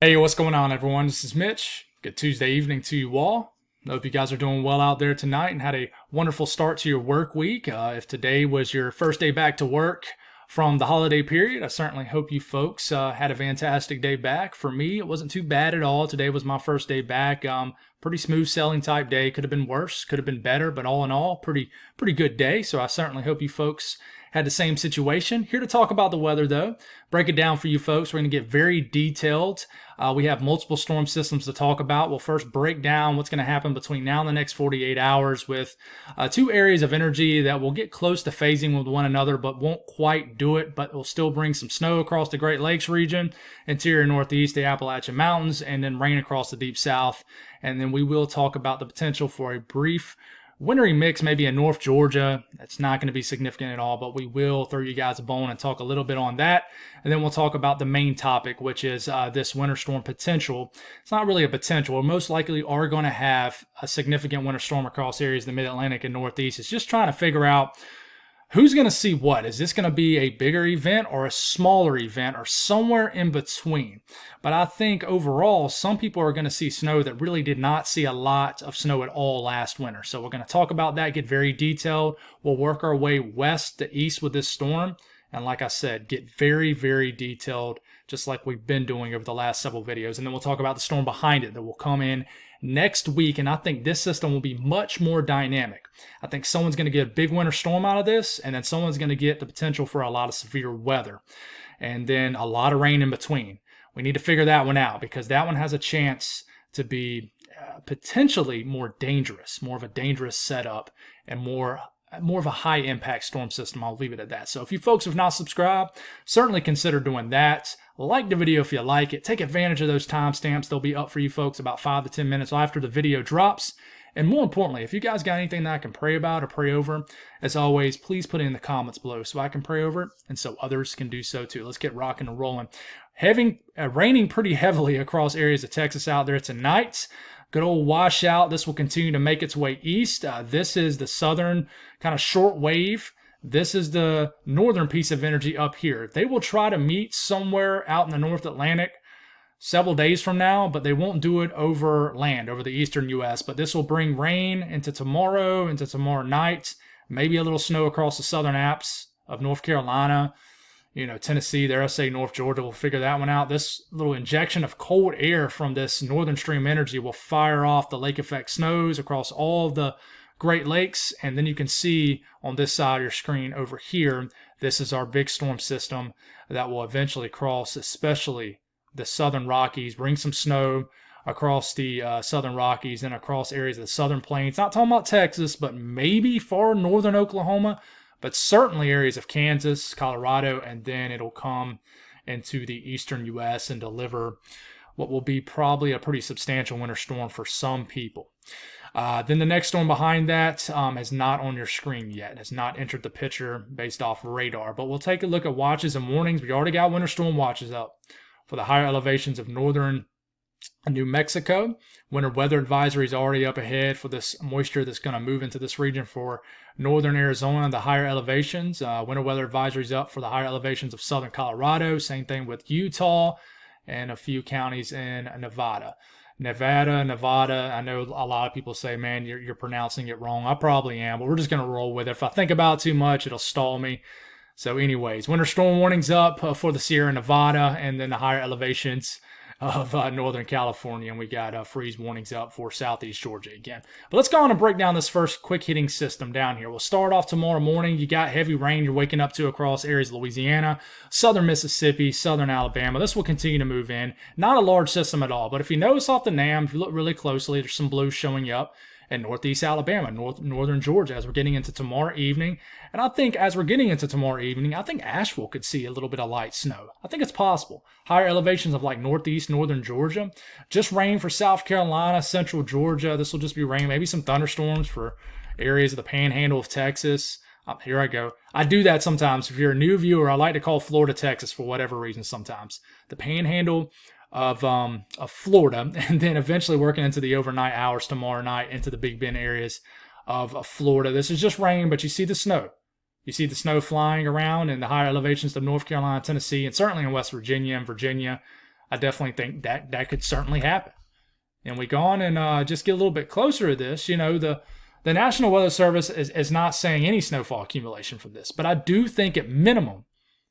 Hey, what's going on, everyone? This is Mitch. Good Tuesday evening to you all. Hope you guys are doing well out there tonight and had a wonderful start to your work week. If today was your first day back to work from the holiday period, I certainly hope you folks had a fantastic day back. For me, it wasn't too bad at all. Today was my first day back. Pretty smooth sailing type day. Could have been worse, could have been better, but all in all, pretty good day. So I certainly hope you folks had the same situation. Here to talk about the weather, though. Break it down for you folks. We're going to get very detailed. We have multiple storm systems to talk about. We'll first break down what's going to happen between now and the next 48 hours with two areas of energy that will get close to phasing with one another, but won't quite do it, but will still bring some snow across the Great Lakes region, interior Northeast, the Appalachian Mountains, and then rain across the Deep South. And then we will talk about the potential for a brief wintry mix, maybe in North Georgia. That's not going to be significant at all, but we will throw you guys a bone and talk a little bit on that. And then we'll talk about the main topic, which is this winter storm potential. It's not really a potential. We most likely are going to have a significant winter storm across areas of the Mid-Atlantic and Northeast. It's just trying to figure out who's going to see what. Is this going to be a bigger event or a smaller event or somewhere in between? But I think overall, some people are going to see snow that really did not see a lot of snow at all last winter. So we're going to talk about that, get very detailed. We'll work our way west to east with this storm. And like I said, get very, very detailed, just like we've been doing over the last several videos. And then we'll talk about the storm behind it that will come in next week. And I think this system will be much more dynamic. I think someone's going to get a big winter storm out of this, and then someone's going to get the potential for a lot of severe weather, and then a lot of rain in between. We need to figure that one out because that one has a chance to be potentially more dangerous, more of a dangerous setup, and more of a high impact storm system. I'll leave it at that. So if you folks have not subscribed, certainly consider doing that. Like the video if you like it. Take advantage of those timestamps. They'll be up for you folks about 5 to 10 minutes after the video drops. And more importantly, if you guys got anything that I can pray about or pray over, as always, please put it in the comments below so I can pray over it and so others can do so too. Let's get rocking and rolling. Raining pretty heavily across areas of Texas out there tonight. Good old washout. This will continue to make its way east. This is the southern kind of short wave. This is the northern piece of energy up here. They will try to meet somewhere out in the North Atlantic several days from now, but they won't do it over land, over the eastern U.S. But this will bring rain into tomorrow night, maybe a little snow across the southern apps of North Carolina, Tennessee, there I say North Georgia. We'll figure that one out. This little injection of cold air from this northern stream energy will fire off the lake effect snows across all of the Great Lakes. And then you can see on this side of your screen over here, this is our big storm system that will eventually cross, especially the southern Rockies, bring some snow across the southern Rockies and across areas of the southern plains. Not talking about Texas, but maybe far northern Oklahoma, but certainly areas of Kansas, Colorado, and then it'll come into the eastern U.S. and deliver what will be probably a pretty substantial winter storm for some people. Then the next storm behind that is not on your screen yet, has not entered the picture based off radar, but we'll take a look at watches and warnings. We already got winter storm watches up for the higher elevations of northern New Mexico. Winter weather advisory is already up ahead for this moisture that's going to move into this region for northern Arizona, the higher elevations. Winter weather advisory is up for the higher elevations of southern Colorado. Same thing with Utah and a few counties in Nevada. Nevada, I know a lot of people say, man, you're pronouncing it wrong. I probably am, but we're just going to roll with it. If I think about it too much, it'll stall me. So anyways, winter storm warnings up for the Sierra Nevada and then the higher elevations of Northern California. And we got freeze warnings up for Southeast Georgia again. But let's go on and break down this first quick hitting system down here. We'll start off tomorrow morning. You got heavy rain you're waking up to across areas of Louisiana, southern Mississippi, southern Alabama. This will continue to move in. Not a large system at all, but if you notice off the NAM, if you look really closely, there's some blue showing up in northeast Alabama, northern Georgia as we're getting into tomorrow evening. And I think as we're getting into tomorrow evening, I think Asheville could see a little bit of light snow. I think it's possible. Higher elevations of like northeast, northern Georgia. Just rain for South Carolina, central Georgia. This will just be rain. Maybe some thunderstorms for areas of the panhandle of Texas. Here I go. I do that sometimes. If you're a new viewer, I like to call Florida Texas for whatever reason sometimes. The panhandle of Florida, and then eventually working into the overnight hours tomorrow night into the Big Bend areas of Florida. This is just rain, but you see the snow. You see the snow flying around in the higher elevations of North Carolina, Tennessee, and certainly in West Virginia and Virginia. I definitely think that could certainly happen. And we go on and just get a little bit closer to this. The National Weather Service is not saying any snowfall accumulation from this, but I do think at minimum,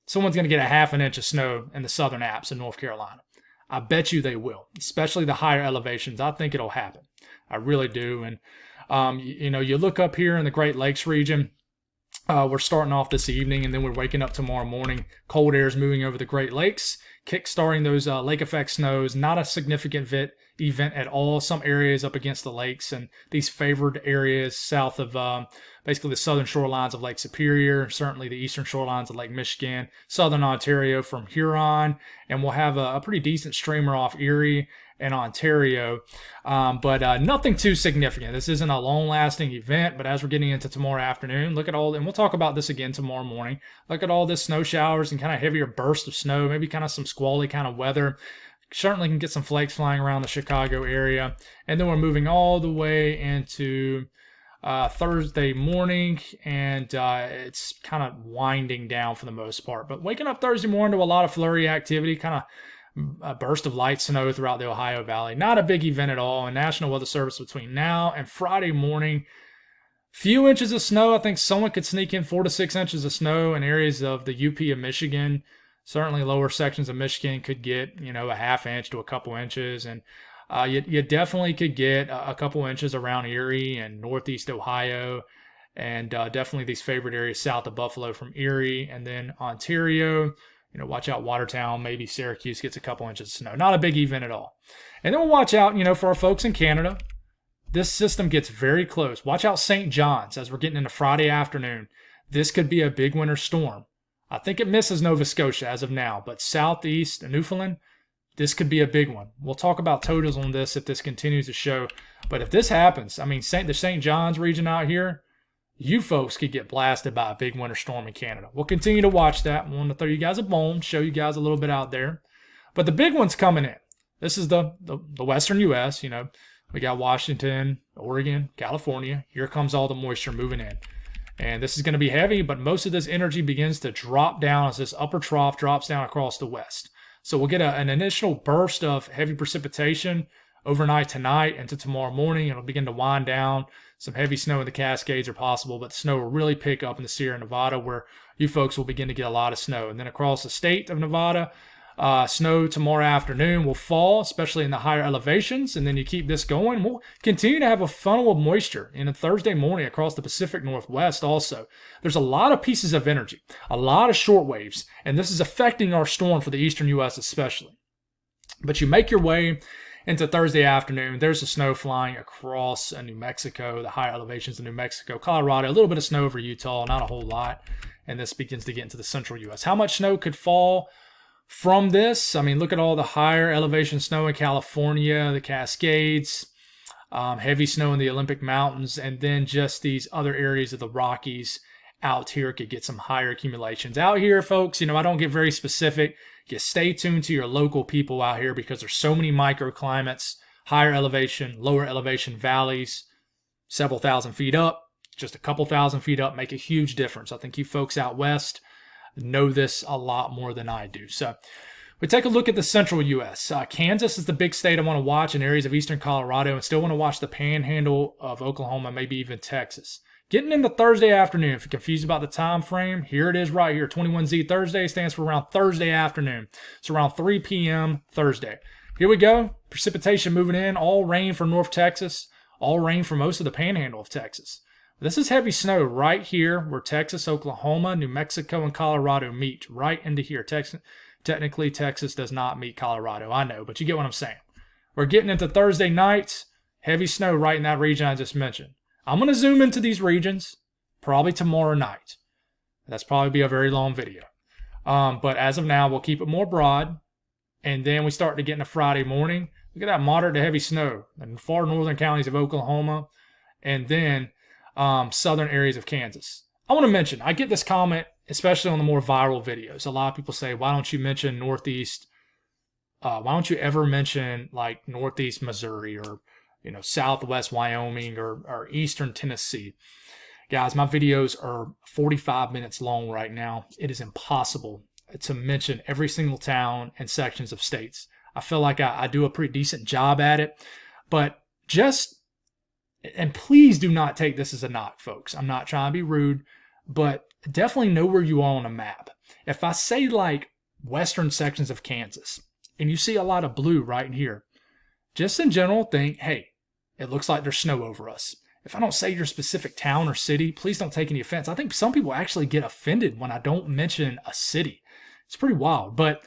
someone's going to get a half an inch of snow in the southern Alps in North Carolina. I bet you they will, especially the higher elevations. I think it'll happen. I really do. And, you look up here in the Great Lakes region, we're starting off this evening, and then we're waking up tomorrow morning. Cold air is moving over the Great Lakes, kick-starting those lake effect snows. Not a significant event at all. Some areas up against the lakes and these favored areas south of basically the southern shorelines of Lake Superior, certainly the eastern shorelines of Lake Michigan, southern Ontario from Huron, and we'll have a pretty decent streamer off Erie and Ontario, but nothing too significant. This isn't a long-lasting event, but as we're getting into tomorrow afternoon, look at all, and we'll talk about this again tomorrow morning, look at all this snow showers and kind of heavier bursts of snow, maybe kind of some squally kind of weather. Certainly can get some flakes flying around the Chicago area. And then we're moving all the way into Thursday morning, and it's kind of winding down for the most part. But waking up Thursday morning to a lot of flurry activity, kind of a burst of light snow throughout the Ohio Valley. Not a big event at all. And National Weather Service between now and Friday morning, few inches of snow. I think someone could sneak in 4 to 6 inches of snow in areas of the UP of Michigan. Certainly lower sections of Michigan could get, a half inch to a couple inches. And you definitely could get a couple inches around Erie and northeast Ohio. And definitely these favorite areas south of Buffalo from Erie. And then Ontario, watch out Watertown, maybe Syracuse gets a couple inches of snow. Not a big event at all. And then we'll watch out, for our folks in Canada. This system gets very close. Watch out St. John's as we're getting into Friday afternoon. This could be a big winter storm. I think it misses Nova Scotia as of now, but southeast Newfoundland, this could be a big one. We'll talk about totals on this if this continues to show. But if this happens, the St. John's region out here, you folks could get blasted by a big winter storm in Canada. We'll continue to watch that. I want to throw you guys a bone, show you guys a little bit out there. But the big one's coming in. This is the western U.S., We got Washington, Oregon, California. Here comes all the moisture moving in. And this is going to be heavy, but most of this energy begins to drop down as this upper trough drops down across the west. So we'll get an initial burst of heavy precipitation overnight tonight into tomorrow morning. It'll begin to wind down. Some heavy snow in the Cascades are possible, but snow will really pick up in the Sierra Nevada, where you folks will begin to get a lot of snow. And then across the state of Nevada, snow tomorrow afternoon will fall, especially in the higher elevations. And then you keep this going, we'll continue to have a funnel of moisture in a Thursday morning across the Pacific Northwest also. There's a lot of pieces of energy, a lot of short waves, and this is affecting our storm for the eastern U.S. especially. But you make your way into Thursday afternoon, there's the snow flying across New Mexico, the higher elevations of New Mexico, Colorado, a little bit of snow over Utah, not a whole lot. And this begins to get into the central U.S. How much snow could fall from this? Look at all the higher elevation snow in California, the Cascades, heavy snow in the Olympic Mountains, and then just these other areas of the Rockies out here could get some higher accumulations. Out here, folks, I don't get very specific. Just stay tuned to your local people out here because there's so many microclimates, higher elevation, lower elevation valleys, several thousand feet up, just a couple thousand feet up make a huge difference. I think you folks out west know this a lot more than I do. So we take a look at the central U.S. Kansas is the big state I want to watch in areas of eastern Colorado, and still want to watch the panhandle of Oklahoma, maybe even Texas. Getting into Thursday afternoon, if you're confused about the time frame, here it is right here. 21Z Thursday stands for around Thursday afternoon. It's around 3 p.m. Thursday. Here we go. Precipitation moving in. All rain for North Texas. All rain for most of the panhandle of Texas. This is heavy snow right here where Texas, Oklahoma, New Mexico, and Colorado meet. Right into here. Technically, Texas does not meet Colorado. I know, but you get what I'm saying. We're getting into Thursday night. Heavy snow right in that region I just mentioned. I'm going to zoom into these regions probably tomorrow night. That's probably be a very long video. But as of now, we'll keep it more broad. And then we start to get into Friday morning. Look at that moderate to heavy snow in far northern counties of Oklahoma. And then southern areas of Kansas. I want to mention, I get this comment, especially on the more viral videos. A lot of people say, why don't you mention Northeast? Why don't you ever mention like Northeast Missouri or Southwest Wyoming or Eastern Tennessee? Guys, my videos are 45 minutes long right now. It is impossible to mention every single town and sections of states. I feel like I do a pretty decent job at it. But and please do not take this as a knock, folks. I'm not trying to be rude, but definitely know where you are on a map. If I say like western sections of Kansas, and you see a lot of blue right in here, just in general think, hey, it looks like there's snow over us. If I don't say your specific town or city, please don't take any offense. I think some people actually get offended when I don't mention a city. It's pretty wild, but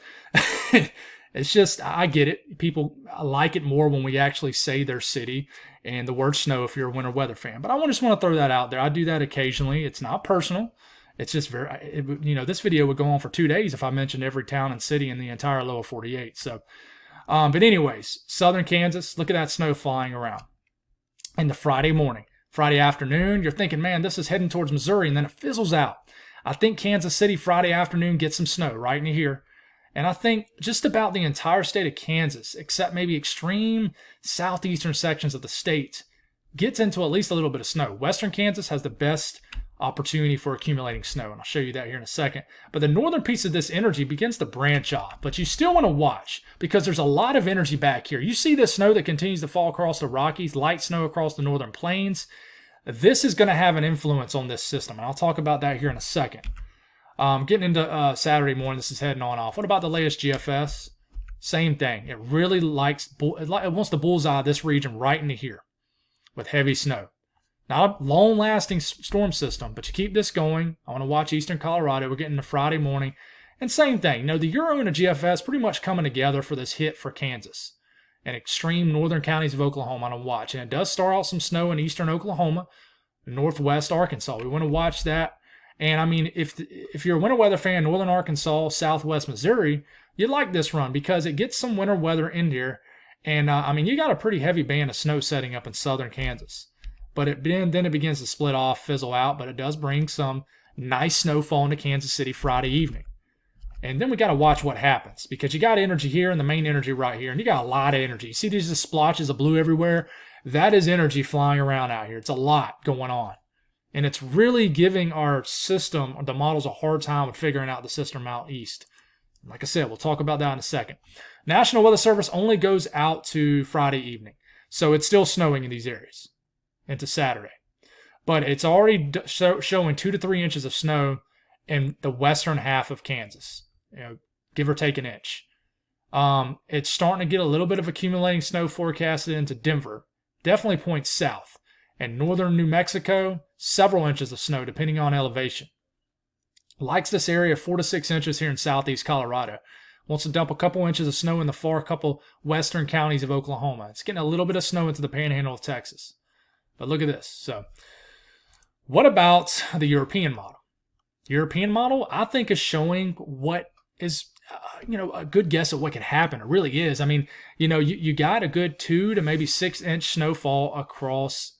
it's just, I get it. People like it more when we actually say their city and the word snow if you're a winter weather fan. But I just want to throw that out there. I do that occasionally. It's not personal. It's just this video would go on for 2 days if I mentioned every town and city in the entire lower 48. So, but anyways, southern Kansas, look at that snow flying around. In the Friday morning, Friday afternoon, you're thinking, man, this is heading towards Missouri, and then it fizzles out. I think Kansas City Friday afternoon gets some snow right in here. And I think just about the entire state of Kansas, except maybe extreme southeastern sections of the state, gets into at least a little bit of snow. Western Kansas has the best opportunity for accumulating snow, and I'll show you that here in a second. But the northern piece of this energy begins to branch off, but you still want to watch because there's a lot of energy back here. You see the snow that continues to fall across the Rockies, light snow across the northern plains. This is going to have an influence on this system, and I'll talk about that here in a second. Getting into Saturday morning, this is heading on off. What about the latest GFS? Same thing. It really it wants to bullseye this region right into here with heavy snow. Not a long-lasting storm system, but you keep this going. I want to watch eastern Colorado. We're getting to Friday morning. And same thing. The Euro and the GFS pretty much coming together for this hit for Kansas and extreme northern counties of Oklahoma to watch. And it does start out some snow in eastern Oklahoma, northwest Arkansas. We want to watch that. And, I mean, if you're a winter weather fan, northern Arkansas, southwest Missouri, you'd like this run because it gets some winter weather in here. And, I mean, you got a pretty heavy band of snow setting up in southern Kansas. But then it begins to split off, fizzle out, but it does bring some nice snowfall into Kansas City Friday evening. And then we got to watch what happens because you got energy here and the main energy right here, and you got a lot of energy. You see these splotches of blue everywhere? That is energy flying around out here. It's a lot going on. And it's really giving our system, the models, a hard time with figuring out the system out east. Like I said, we'll talk about that in a second. National Weather Service only goes out to Friday evening. So it's still snowing in these areas into Saturday. But it's already showing 2 to 3 inches of snow in the western half of Kansas, give or take an inch. It's starting to get a little bit of accumulating snow forecasted into Denver. Definitely points south. And northern New Mexico, several inches of snow depending on elevation. Likes this area 4 to 6 inches here in southeast Colorado. Wants to dump a couple inches of snow in the far couple western counties of Oklahoma. It's getting a little bit of snow into the panhandle of Texas. But look at this. So, what about the European model? The European model, I think, is showing what is, a good guess at what could happen. It really is. I mean, you got a good 2 to maybe 6 inch snowfall across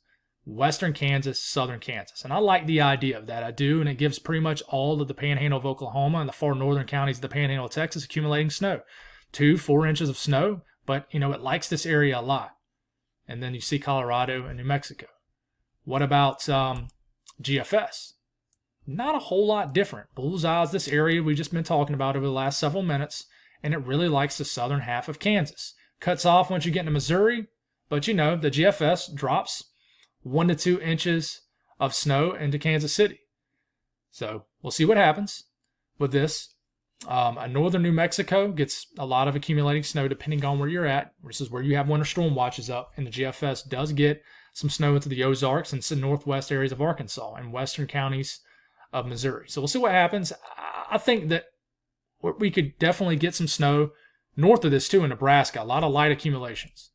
western Kansas, southern Kansas. And I like the idea of that. I do. And it gives pretty much all of the panhandle of Oklahoma and the far northern counties of the panhandle of Texas accumulating snow. 2-4 inches of snow. But, it likes this area a lot. And then you see Colorado and New Mexico. What about GFS? Not a whole lot different. Bullseyes this area we've just been talking about over the last several minutes, and it really likes the southern half of Kansas. Cuts off once you get into Missouri, but the GFS drops 1 to 2 inches of snow into Kansas City. So we'll see what happens with this. Northern New Mexico gets a lot of accumulating snow depending on where you're at. This is where you have winter storm watches up, and the GFS does get some snow into the Ozarks and some northwest areas of Arkansas and western counties of Missouri. So we'll see what happens. I think that we could definitely get some snow north of this too in Nebraska. A lot of light accumulations.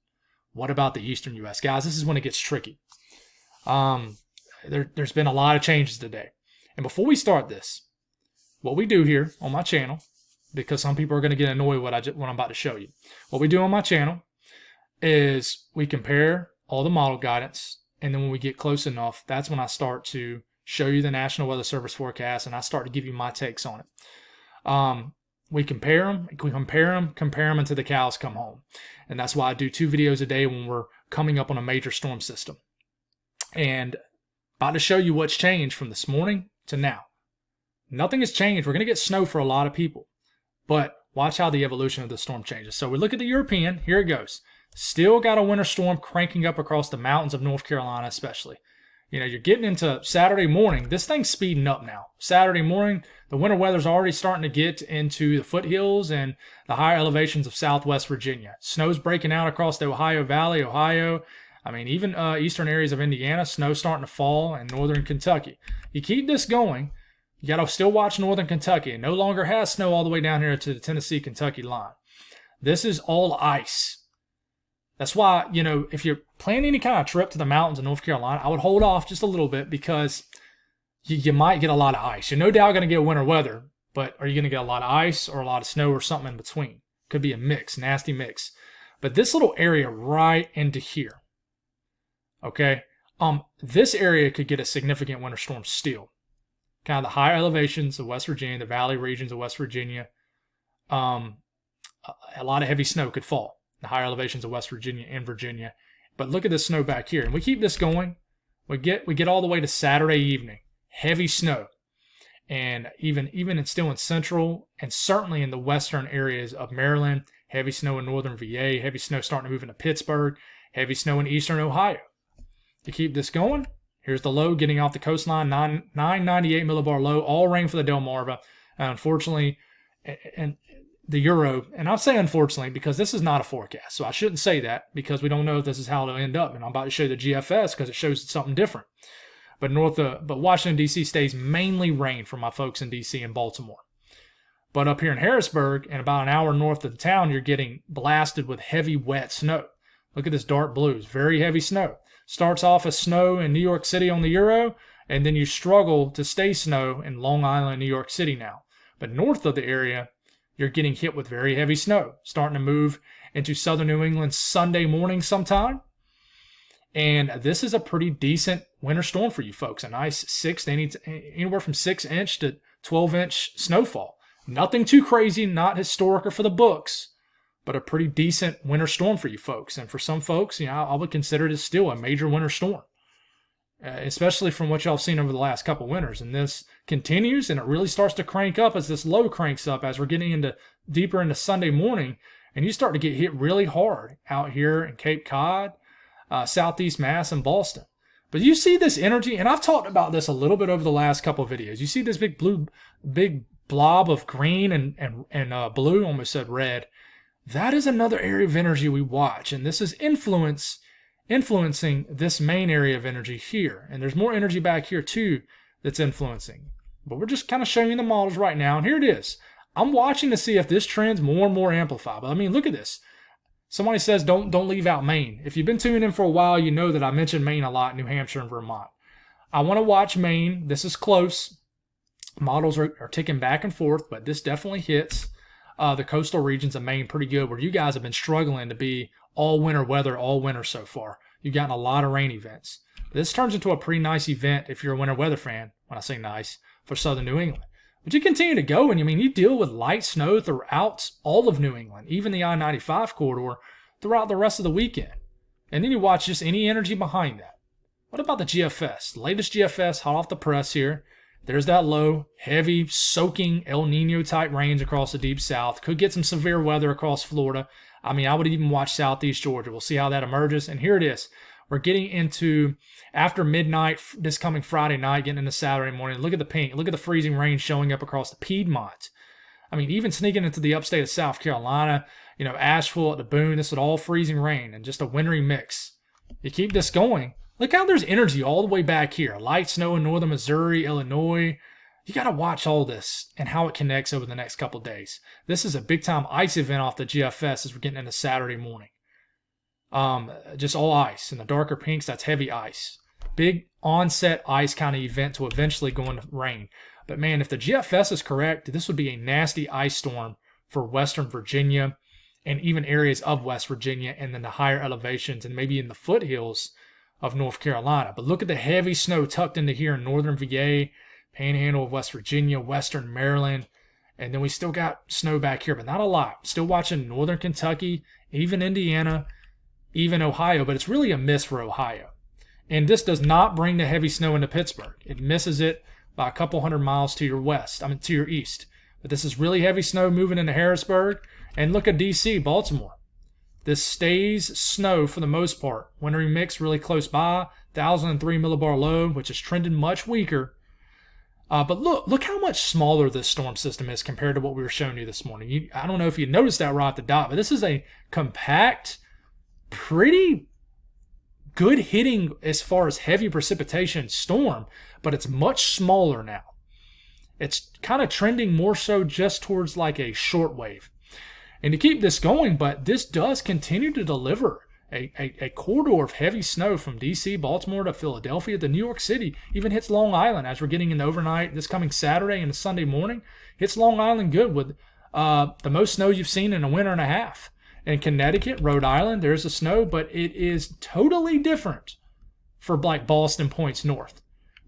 What about the eastern U.S.? Guys, this is when it gets tricky. There's been a lot of changes today. And before we start this, what we do here on my channel, because some people are going to get annoyed what I'm about to show you. What we do on my channel is we compare all the model guidance, and then when we get close enough, that's when I start to show you the National Weather Service forecast, and I start to give you my takes on it. We compare them until the cows come home. And that's why I do 2 videos a day when we're coming up on a major storm system. And about to show you what's changed from this morning to now. Nothing has changed. We're going to get snow for a lot of people. But Watch how the evolution of the storm changes. So we look at the European. Here it goes. Still got a winter storm cranking up across the mountains of North Carolina especially. You're getting into Saturday morning. This thing's speeding up now. Saturday morning, the winter weather's already starting to get into the foothills and the higher elevations of southwest Virginia. Snow's breaking out across the Ohio Valley, Ohio. Even eastern areas of Indiana, snow starting to fall, and northern Kentucky. You keep this going, you got to still watch northern Kentucky. It no longer has snow all the way down here to the Tennessee-Kentucky line. This is all ice. That's why, if you're planning any kind of trip to the mountains of North Carolina, I would hold off just a little bit because you might get a lot of ice. You're no doubt going to get winter weather, but are you going to get a lot of ice or a lot of snow or something in between? Could be a mix, nasty mix. But this little area right into here, okay, this area could get a significant winter storm still. Kind of the higher elevations of West Virginia, the valley regions of West Virginia, a lot of heavy snow could fall. The higher elevations of West Virginia and Virginia. But look at this snow back here. And we keep this going. We get all the way to Saturday evening. Heavy snow. And even it's still in central and certainly in the western areas of Maryland. Heavy snow in northern VA. Heavy snow starting to move into Pittsburgh. Heavy snow in eastern Ohio. To keep this going, here's the low getting off the coastline. 998 millibar low. All rain for the Delmarva. Unfortunately, and the Euro, and I'll say unfortunately because this is not a forecast, so I shouldn't say that because we don't know if this is how it'll end up. And I'm about to show you the GFS because it shows something different. But Washington D.C. stays mainly rain for my folks in D.C. and Baltimore. But up here in Harrisburg, and about an hour north of the town, you're getting blasted with heavy, wet snow. Look at this dark blues, very heavy snow. Starts off as snow in New York City on the Euro, and then you struggle to stay snow in Long Island, New York City now. But north of the area, you're getting hit with very heavy snow, starting to move into southern New England Sunday morning sometime. And this is a pretty decent winter storm for you folks. A nice anywhere from 6-inch to 12-inch snowfall. Nothing too crazy, not historic or for the books, but a pretty decent winter storm for you folks. And for some folks, I would consider this still a major winter storm, especially from what y'all have seen over the last couple winters. And this continues, and it really starts to crank up as this low cranks up as we're getting deeper into Sunday morning, and you start to get hit really hard out here in Cape Cod, Southeast Mass, and Boston. But you see this energy, and I've talked about this a little bit over the last couple of videos. You see this big blob of green and blue, almost said red. That is another area of energy we watch, and this is influencing this main area of energy here. And there's more energy back here too that's influencing. But we're just kind of showing you the models right now, and here it is. I'm watching to see if this trend's more and more amplified. But look at this. Somebody says don't leave out Maine. If you've been tuning in for a while, you know that I mention Maine a lot, New Hampshire and Vermont. I want to watch Maine. This is close. Models are ticking back and forth, but this definitely hits the coastal regions of Maine pretty good, where you guys have been struggling to be all winter weather all winter so far. You've gotten a lot of rain events. This turns into a pretty nice event if you're a winter weather fan, when I say nice, for southern New England. But you continue to go, and you deal with light snow throughout all of New England, even the I-95 corridor, throughout the rest of the weekend. And then you watch just any energy behind that. What about the GFS? The latest GFS, hot off the press here. There's that low, heavy, soaking El Nino type rains across the deep south. Could get some severe weather across Florida. I would even watch southeast Georgia. We'll see how that emerges. And here it is. We're getting into after midnight this coming Friday night, getting into Saturday morning. Look at the pink. Look at the freezing rain showing up across the Piedmont. Even sneaking into the upstate of South Carolina, Asheville at the Boone. This is all freezing rain and just a wintry mix. You keep this going. Look how there's energy all the way back here. Light snow in northern Missouri, Illinois. You got to watch all this and how it connects over the next couple of days. This is a big-time ice event off the GFS as we're getting into Saturday morning. Just all ice. And the darker pinks, that's heavy ice. Big onset ice kind of event to eventually go into rain. But man, if the GFS is correct, this would be a nasty ice storm for western Virginia and even areas of West Virginia and then the higher elevations and maybe in the foothills of North Carolina. But look at the heavy snow tucked into here in northern VA, panhandle of West Virginia, western Maryland, and then we still got snow back here, but not a lot. Still watching northern Kentucky, even Indiana, even Ohio, but it's really a miss for Ohio. And this does not bring the heavy snow into Pittsburgh. It misses it by a couple hundred miles to your to your east. But this is really heavy snow moving into Harrisburg. And look at DC, Baltimore. This stays snow for the most part. Wintry mix really close by. 1,003 millibar low, which is trending much weaker. But look how much smaller this storm system is compared to what we were showing you this morning. I don't know if you noticed that right at the dot, but this is a compact, pretty good hitting as far as heavy precipitation storm, but it's much smaller now. It's kind of trending more so just towards like a short wave. And to keep this going, but this does continue to deliver a corridor of heavy snow from D.C., Baltimore to Philadelphia to New York City, even hits Long Island as we're getting into overnight this coming Saturday and Sunday morning. Hits Long Island good with the most snow you've seen in a winter and a half. In Connecticut, Rhode Island, there's the snow, but it is totally different for like Boston points north.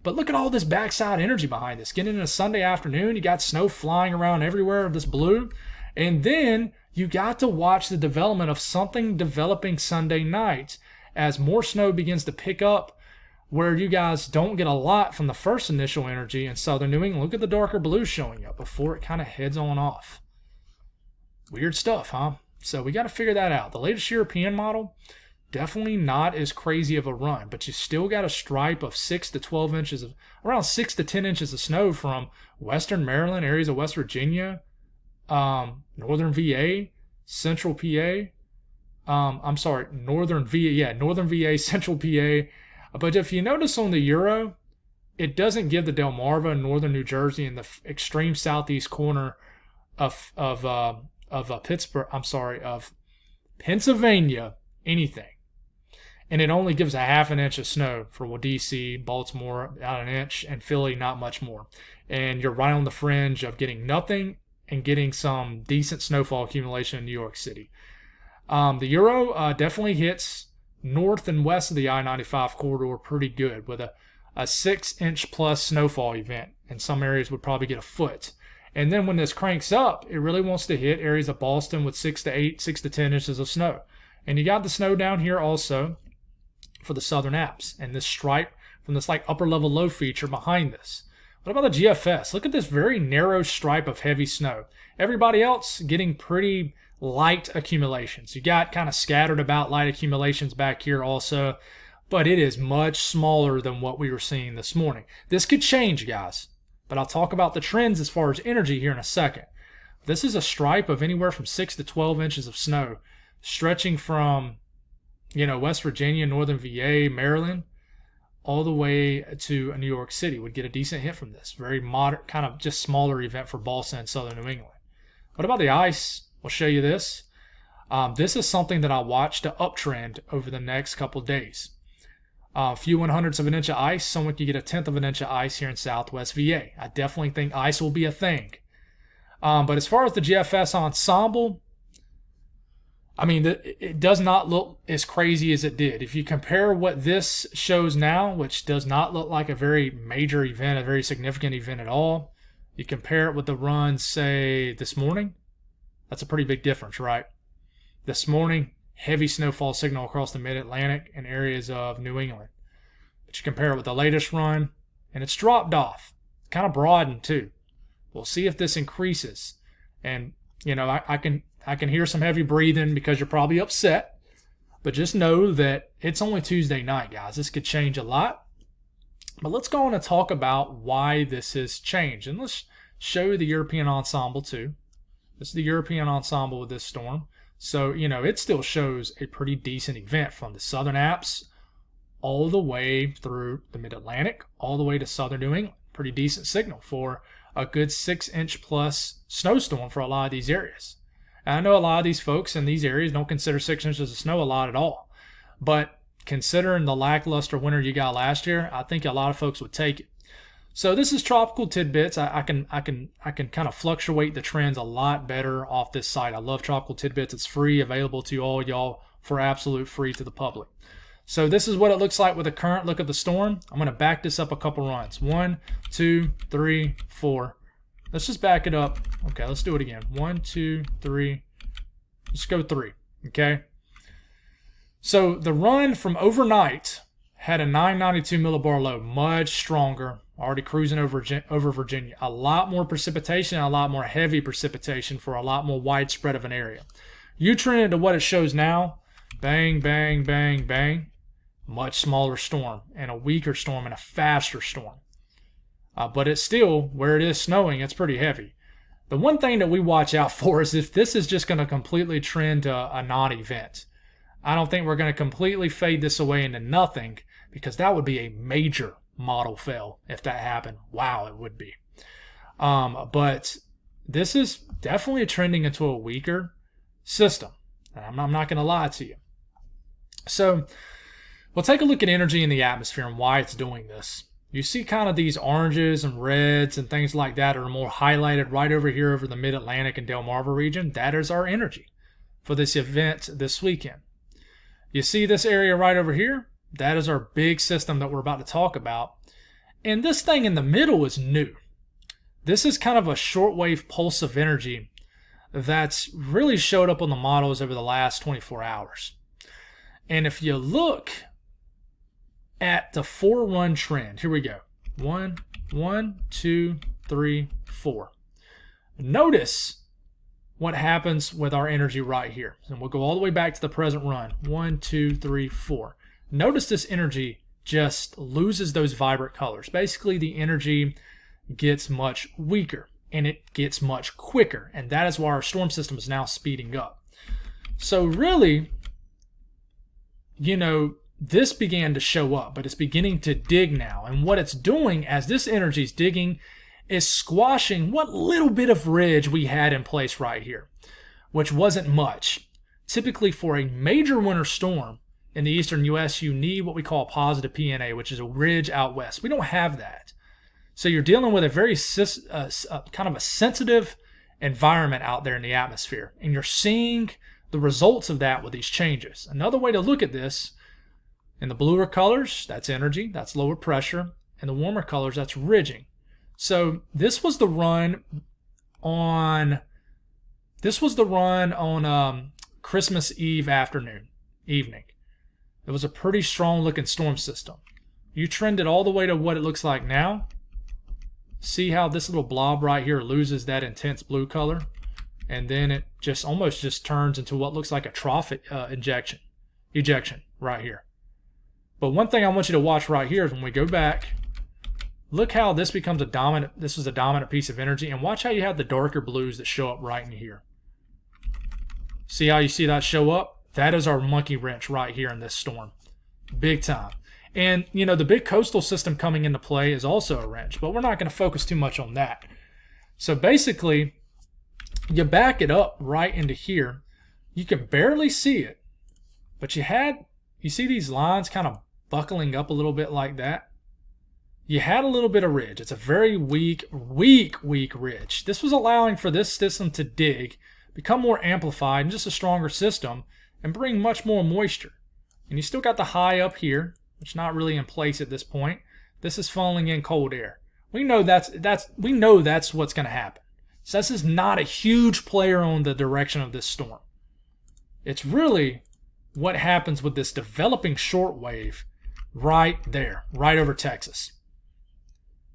But look at all this backside energy behind this. Getting into Sunday afternoon, you got snow flying around everywhere of this blue. And then you got to watch the development of something developing Sunday night as more snow begins to pick up where you guys don't get a lot from the first initial energy in southern New England. Look at the darker blue showing up before it kind of heads on off. Weird stuff, huh? So we got to figure that out. The latest European model, definitely not as crazy of a run, but you still got a stripe of 6 to 12 inches of, around 6 to 10 inches of snow from western Maryland, areas of West Virginia, northern VA, central PA. Northern VA, central PA. But if you notice on the Euro, it doesn't give the Delmarva, northern New Jersey, and the extreme southeast corner of Pennsylvania anything. And it only gives a half an inch of snow for DC, Baltimore, about an inch, and Philly, not much more. And you're right on the fringe of getting nothing and getting some decent snowfall accumulation in New York City. The Euro definitely hits north and west of the I-95 corridor pretty good with a 6-inch plus snowfall event. And some areas would probably get a foot. And then when this cranks up, it really wants to hit areas of Boston with 6 to 10 inches of snow. And you got the snow down here also for the southern apps. And this stripe from this like upper level low feature behind this. What about the GFS? Look at this very narrow stripe of heavy snow. Everybody else getting pretty light accumulations. You got kind of scattered about light accumulations back here also. But it is much smaller than what we were seeing this morning. This could change, guys. But I'll talk about the trends as far as energy here in a second. This is a stripe of anywhere from 6 to 12 inches of snow, stretching from, West Virginia, northern VA, Maryland, all the way to New York City would get a decent hit from this. Very moderate, kind of just smaller event for Boston and southern New England. What about the ice? We'll show you this. This is something that I'll watch to uptrend over the next couple days. A few 1/100ths of an inch of ice. Someone could get a 1/10 of an inch of ice here in Southwest VA. I definitely think ice will be a thing. But as far as the GFS ensemble, it does not look as crazy as it did. If you compare what this shows now, which does not look like a very major event, a very significant event at all, you compare it with the run, say, this morning, that's a pretty big difference, right? This morning, heavy snowfall signal across the mid-Atlantic and areas of New England. But you compare it with the latest run, and it's dropped off. Kind of broadened, too. We'll see if this increases. And, I can hear some heavy breathing because you're probably upset. But just know that it's only Tuesday night, guys. This could change a lot. But let's go on and talk about why this has changed. And let's show you the European ensemble, too. This is the European ensemble with this storm. So, it still shows a pretty decent event from the southern apps all the way through the mid-Atlantic, all the way to southern New England. Pretty decent signal for a good 6-inch plus snowstorm for a lot of these areas. And I know a lot of these folks in these areas don't consider 6 inches of snow a lot at all. But considering the lackluster winter you got last year, I think a lot of folks would take it. So this is Tropical Tidbits. I can kind of fluctuate the trends a lot better off this site. I love Tropical Tidbits. It's free, available to all y'all for absolute free to the public. So this is what it looks like with a current look at the storm. I'm going to back this up a couple runs. 1, 2, 3, 4. Let's just back it up. Okay, let's do it again. 1, 2, 3. Let's go 3. Okay. So the run from overnight had a 992 millibar low, much stronger already cruising over Virginia. A lot more precipitation, a lot more heavy precipitation for a lot more widespread of an area. You turn it into what it shows now, bang, bang, bang, bang, much smaller storm and a weaker storm and a faster storm. But it's still, where it is snowing, it's pretty heavy. The one thing that we watch out for is if this is just going to completely trend to a non-event. I don't think we're going to completely fade this away into nothing, because that would be a major model fail if that happened. Wow, it would be. But this is definitely trending into a weaker system. I'm not going to lie to you. So we'll take a look at energy in the atmosphere and why it's doing this. You see kind of these oranges and reds and things like that are more highlighted right over here over the Mid-Atlantic and Delmarva region. That is our energy for this event this weekend. You see this area right over here? That is our big system that we're about to talk about. And this thing in the middle is new. This is kind of a shortwave pulse of energy that's really showed up on the models over the last 24 hours. And if you look at the 4-run trend, here we go. 1, 2, 3, 4. Notice what happens with our energy right here. And we'll go all the way back to the present run. 1, 2, 3, 4. Notice this energy just loses those vibrant colors. Basically, the energy gets much weaker and it gets much quicker. And that is why our storm system is now speeding up. So really, this began to show up, but it's beginning to dig now. And what it's doing as this energy is digging is squashing what little bit of ridge we had in place right here, which wasn't much. Typically for a major winter storm in the eastern U.S., you need what we call a positive PNA, which is a ridge out west. We don't have that. So you're dealing with a very kind of a sensitive environment out there in the atmosphere. And you're seeing the results of that with these changes. Another way to look at this, in the bluer colors, that's energy, that's lower pressure. And the warmer colors, that's ridging. So this was the run on Christmas Eve evening. It was a pretty strong looking storm system. You trend it all the way to what it looks like now. See how this little blob right here loses that intense blue color, and then it just almost turns into what looks like a trough ejection right here. But one thing I want you to watch right here is when we go back, look how this becomes this is a dominant piece of energy, and watch how you have the darker blues that show up right in here. See how you see that show up? That is our monkey wrench right here in this storm. Big time. And, the big coastal system coming into play is also a wrench, but we're not going to focus too much on that. So basically, you back it up right into here. You can barely see it, but you see these lines kind of buckling up a little bit like that? You had a little bit of ridge. It's a very weak ridge. This was allowing for this system to dig, become more amplified, and just a stronger system, and bring much more moisture. And you still got the high up here, which is not really in place at this point. This is funneling in cold air. We know that's what's going to happen. So this is not a huge player on the direction of this storm. It's really what happens with this developing shortwave right there, right over Texas.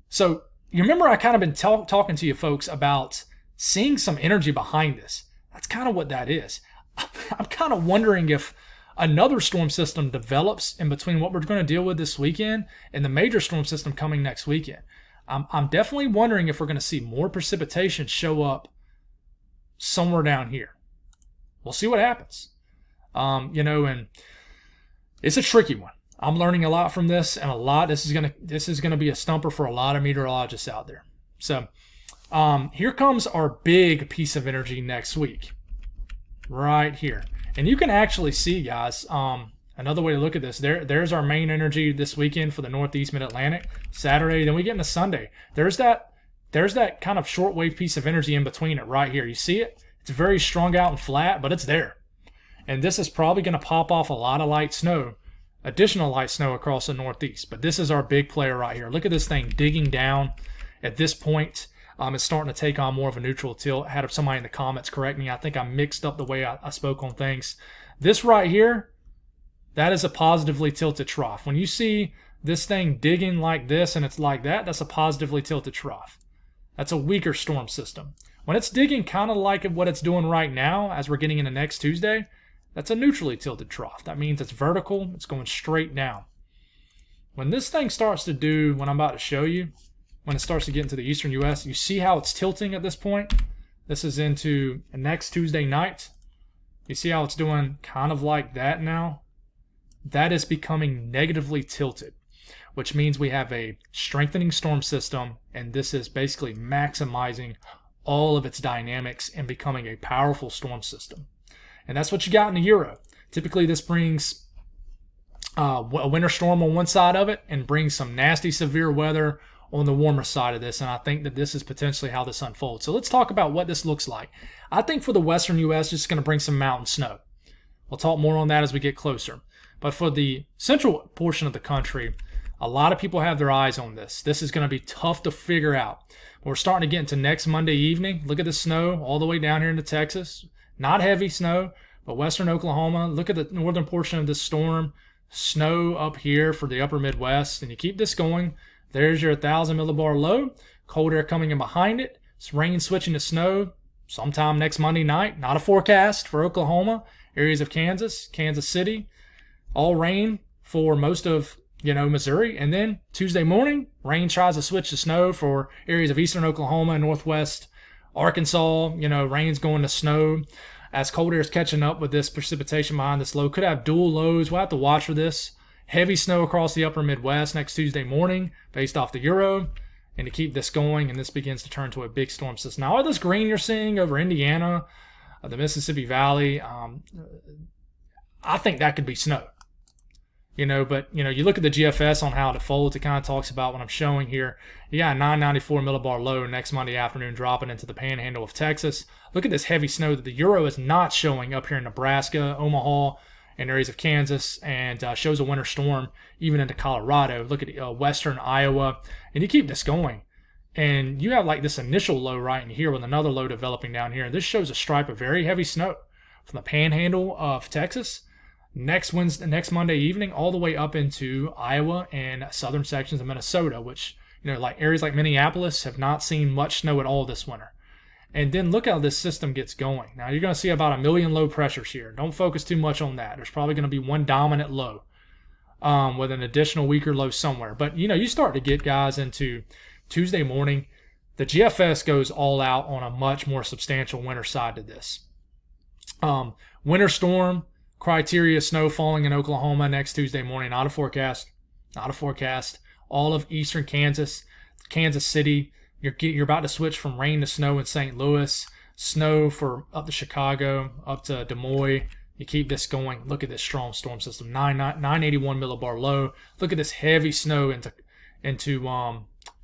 So you remember I kind of been talking to you folks about seeing some energy behind this. That's kind of what that is. I'm kind of wondering if another storm system develops in between what we're going to deal with this weekend and the major storm system coming next weekend. I'm definitely wondering if we're going to see more precipitation show up somewhere down here. We'll see what happens. And it's a tricky one. I'm learning a lot from this, and this is gonna be a stumper for a lot of meteorologists out there. So here comes our big piece of energy next week, right here. And you can actually see, guys, another way to look at this. There's our main energy this weekend for the Northeast Mid-Atlantic. Saturday, then we get into Sunday. There's that kind of shortwave piece of energy in between it right here. You see it? It's very strung out and flat, but it's there. And this is probably going to pop off a lot of light snow, additional light snow across the Northeast. But this is our big player right here. Look at this thing digging down at this point. It's starting to take on more of a neutral tilt. I had somebody in the comments correct me. I think I mixed up the way I spoke on things. This right here, that is a positively tilted trough. When you see This thing digging like this and it's like that, that's a positively tilted trough. That's a weaker storm system. When it's digging kind of like what it's doing right now as we're getting into next Tuesday, that's a neutrally tilted trough. That means it's vertical, it's going straight down. When this thing starts to do what I'm about to show you, when it starts to get into the eastern U.S., you see how it's tilting at this point? This is into next Tuesday night. You see how it's doing kind of like that now? That is becoming negatively tilted, which means we have a strengthening storm system, and this is basically maximizing all of its dynamics and becoming a powerful storm system. And that's what you got in the Euro. Typically, this brings a winter storm on one side of it and brings some nasty, severe weather on the warmer side of this. And I think that this is potentially how this unfolds. So let's talk about what this looks like. I think for the western U.S., it's going to bring some mountain snow. We'll talk more on that as we get closer. But for the central portion of the country, a lot of people have their eyes on this. This is going to be tough to figure out. We're starting to get into next Monday evening. Look at the snow all the way down here into Texas. Not heavy snow, but western Oklahoma. Look at the northern portion of this storm. Snow up here for the upper Midwest. And you keep this going. There's your 1,000 millibar low. Cold air coming in behind it. It's rain switching to snow sometime next Monday night. Not a forecast for Oklahoma. Areas of Kansas, Kansas City. All rain for most of Missouri. And then Tuesday morning, rain tries to switch to snow for areas of eastern Oklahoma and northwest Arkansas. Rain's going to snow as cold air is catching up with this precipitation behind this low. Could have dual lows. We'll have to watch for this. Heavy snow across the upper Midwest next Tuesday morning based off the Euro. And to keep this going, and this begins to turn to a big storm system. Now, all this green you're seeing over Indiana, the Mississippi Valley, I think that could be snow. But you look at the GFS on how it folds, it kind of talks about what I'm showing here. You got a 994 millibar low next Monday afternoon dropping into the panhandle of Texas. Look at this heavy snow that the Euro is not showing up here in Nebraska, Omaha, and areas of Kansas, and shows a winter storm even into Colorado. Look at western Iowa, and you keep this going. And you have like this initial low right in here with another low developing down here. And this shows a stripe of very heavy snow from the panhandle of Texas next Monday evening all the way up into Iowa and southern sections of Minnesota, which, like areas like Minneapolis have not seen much snow at all this winter. And then look how this system gets going. Now you're going to see about 1 million low pressures here. Don't focus too much on that. There's probably going to be one dominant low with an additional weaker low somewhere. But, you start to get guys into Tuesday morning. The GFS goes all out on a much more substantial winter side to this. Winter storm criteria, snow falling in Oklahoma next Tuesday morning. Not a forecast. All of eastern Kansas, Kansas City. You're about to switch from rain to snow in St. Louis. Snow for up to Chicago, up to Des Moines. You keep this going. Look at this strong storm system. 981 millibar low. Look at this heavy snow into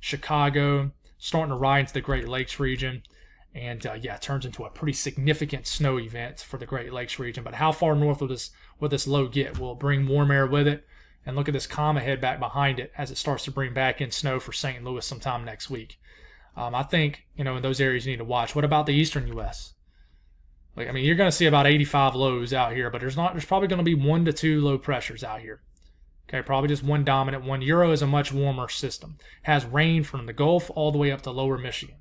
Chicago, starting to ride into the Great Lakes region. And it turns into a pretty significant snow event for the Great Lakes region. But how far north will this low get? Will it bring warm air with it? And look at this comma head back behind it as it starts to bring back in snow for St. Louis sometime next week. I think, in those areas you need to watch. What about the eastern U.S.? You're going to see about 85 lows out here, but there's probably going to be 1 to 2 low pressures out here. Okay, probably just one dominant one. Euro is a much warmer system. It has rain from the Gulf all the way up to lower Michigan.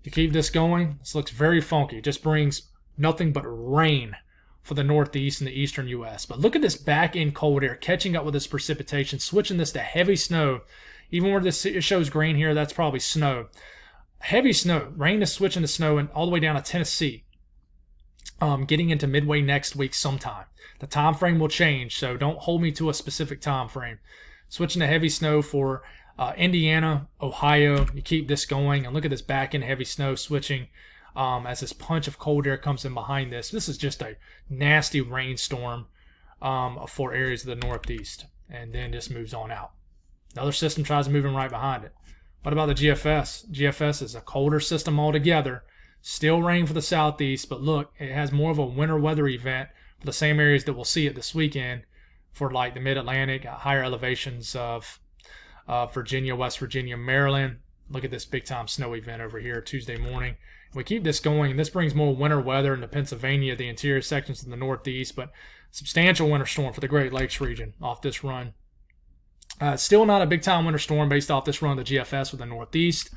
If you keep this going, this looks very funky. It just brings nothing but rain for the northeast and the eastern U.S. But look at this back end cold air catching up with this precipitation, switching this to heavy snow. Even where this shows green here, that's probably snow. Heavy snow. Rain is switching to snow and all the way down to Tennessee. Getting into midway next week sometime. The time frame will change, so don't hold me to a specific time frame. Switching to heavy snow for Indiana, Ohio. You keep this going, and look at this back end heavy snow switching as this punch of cold air comes in behind this. This is just a nasty rainstorm for areas of the northeast, and then just moves on out. Another system tries to move in right behind it. What about the GFS? GFS is a colder system altogether. Still rain for the southeast, but look, it has more of a winter weather event for the same areas that we'll see it this weekend for like the mid-Atlantic, higher elevations of Virginia, West Virginia, Maryland. Look at this big-time snow event over here Tuesday morning. We keep this going, and this brings more winter weather into Pennsylvania, the interior sections in the northeast, but substantial winter storm for the Great Lakes region off this run. Still not a big-time winter storm based off this run of the GFS with the Northeast.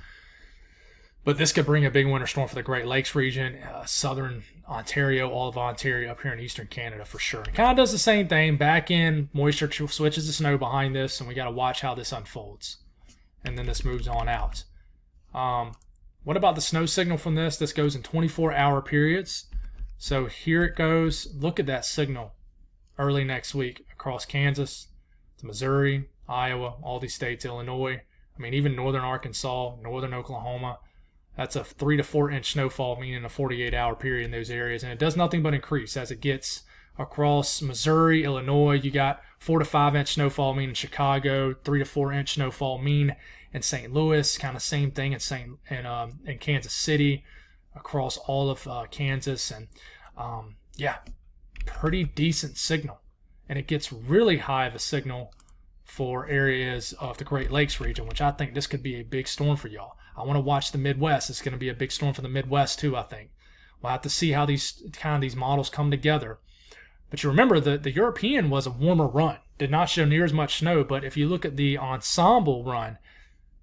But this could bring a big winter storm for the Great Lakes region, southern Ontario, all of Ontario up here in eastern Canada for sure. It kind of does the same thing. Back in, moisture switches to snow behind this, and we got to watch how this unfolds. And then this moves on out. What about the snow signal from this? This goes in 24-hour periods. So here it goes. Look at that signal early next week across Kansas to Missouri, Iowa, all these states, Illinois. I mean, even northern Arkansas, northern Oklahoma. That's a 3 to 4 inch snowfall, meaning a 48-hour period in those areas. And it does nothing but increase as it gets across Missouri, Illinois. You got 4 to 5 inch snowfall, meaning Chicago. 3 to 4 inch snowfall, mean in St. Louis. Kind of same thing in Kansas City, across all of Kansas. And yeah, pretty decent signal. And it gets really high of a signal for areas of the Great Lakes region, which I think this could be a big storm for y'all. I want to watch the Midwest. It's going to be a big storm for the Midwest too, I think. We'll have to see how these models come together. But you remember the European was a warmer run. Did not show near as much snow, but if you look at the ensemble run,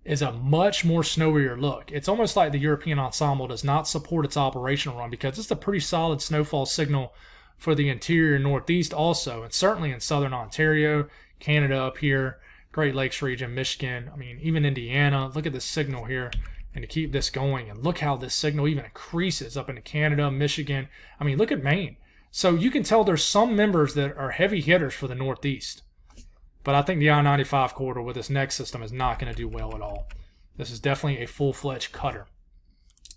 is a much more snowier look. It's almost like the European ensemble does not support its operational run because it's a pretty solid snowfall signal for the interior Northeast also, and certainly in southern Ontario, Canada up here, Great Lakes region, Michigan, I mean, even Indiana. Look at this signal here, and to keep this going, and look how this signal even increases up into Canada, Michigan. I mean, look at Maine. So you can tell there's some members that are heavy hitters for the Northeast. But I think the I-95 corridor with this next system is not going to do well at all. This is definitely a full-fledged cutter.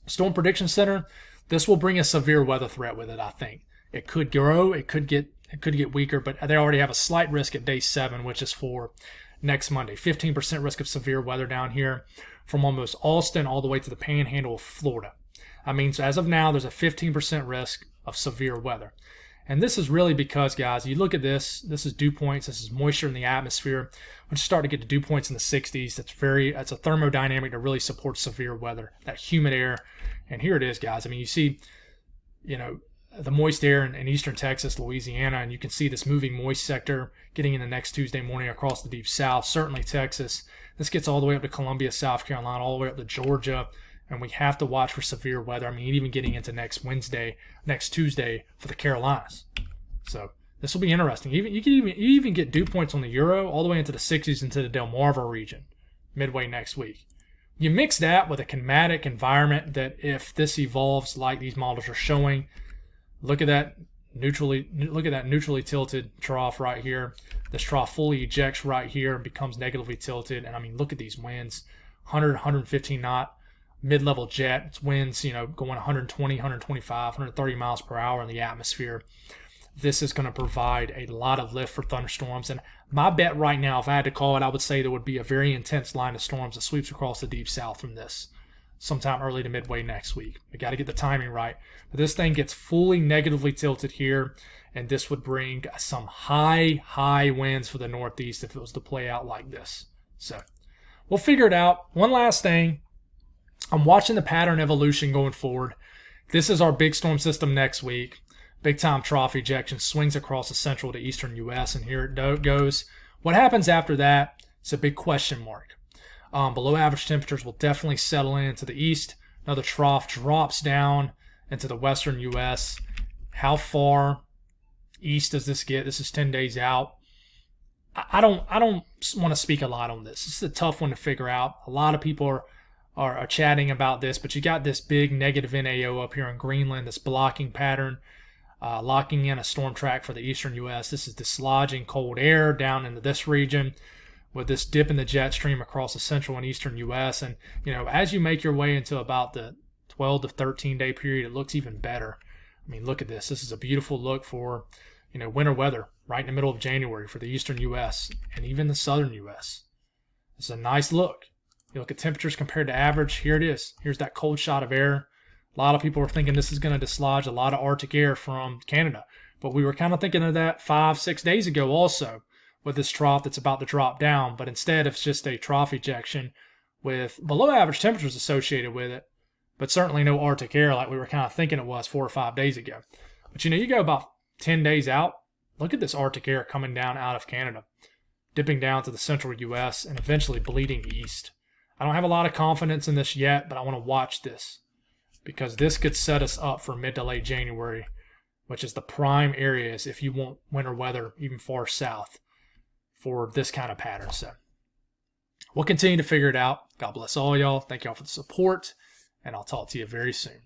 Storm Prediction Center, this will bring a severe weather threat with it, I think. It could grow, it could get weaker, but they already have a slight risk at day 7, which is for next Monday. 15% risk of severe weather down here from almost Austin all the way to the panhandle of Florida. I mean, so as of now, there's a 15% risk of severe weather. And this is really because, guys, you look at this is dew points, this is moisture in the atmosphere. When you start to get to dew points in the 60s, that's a thermodynamic that really supports severe weather, that humid air. And here it is, guys. I mean, you see, the moist air in eastern Texas, Louisiana, and you can see this moving moist sector getting in the next Tuesday morning across the deep south, certainly Texas. This gets all the way up to Columbia, South Carolina, all the way up to Georgia, and we have to watch for severe weather. I mean, even getting into next Tuesday for the Carolinas. So this will be interesting. You even get dew points on the Euro all the way into the 60s into the Delmarva region midway next week. You mix that with a climatic environment that if this evolves like these models are showing, look at that neutrally tilted trough right here. This trough fully ejects right here and becomes negatively tilted. And I mean, look at these winds, 100, 115 knot mid-level jet. It's winds, going 120, 125, 130 miles per hour in the atmosphere. This is going to provide a lot of lift for thunderstorms. And my bet right now, if I had to call it, I would say there would be a very intense line of storms that sweeps across the deep south from this sometime early to midway next week. We got to get the timing right. But this thing gets fully negatively tilted here, and this would bring some high winds for the Northeast if it was to play out like this. So we'll figure it out. One last thing. I'm watching the pattern evolution going forward. This is our big storm system next week. Big time trough ejection swings across the central to eastern U.S., and here it goes. What happens after that? It's a big question mark. Below average temperatures will definitely settle into the east. Another trough drops down into the western U.S. How far east does this get? This is 10 days out. I don't want to speak a lot on this. This is a tough one to figure out. A lot of people are chatting about this, but you got this big negative NAO up here in Greenland, this blocking pattern, locking in a storm track for the eastern U.S. This is dislodging cold air down into this region with this dip in the jet stream across the central and eastern U.S. And, as you make your way into about the 12 to 13 day period, it looks even better. I mean, look at this. This is a beautiful look for, winter weather right in the middle of January for the eastern U.S. and even the southern U.S. It's a nice look. You look at temperatures compared to average. Here it is. Here's that cold shot of air. A lot of people are thinking this is going to dislodge a lot of Arctic air from Canada. But we were kind of thinking of that 5-6 days ago also with this trough that's about to drop down. But instead, it's just a trough ejection with below average temperatures associated with it, but certainly no Arctic air like we were kind of thinking it was 4 or 5 days ago. But you go about 10 days out, look at this Arctic air coming down out of Canada. dipping down to the central U.S., and eventually bleeding east. I don't have a lot of confidence in this yet, but I want to watch this because this could set us up for mid to late January, which is the prime areas if you want winter weather even far south for this kind of pattern. So we'll continue to figure it out. God bless all y'all. Thank y'all for the support, and I'll talk to you very soon.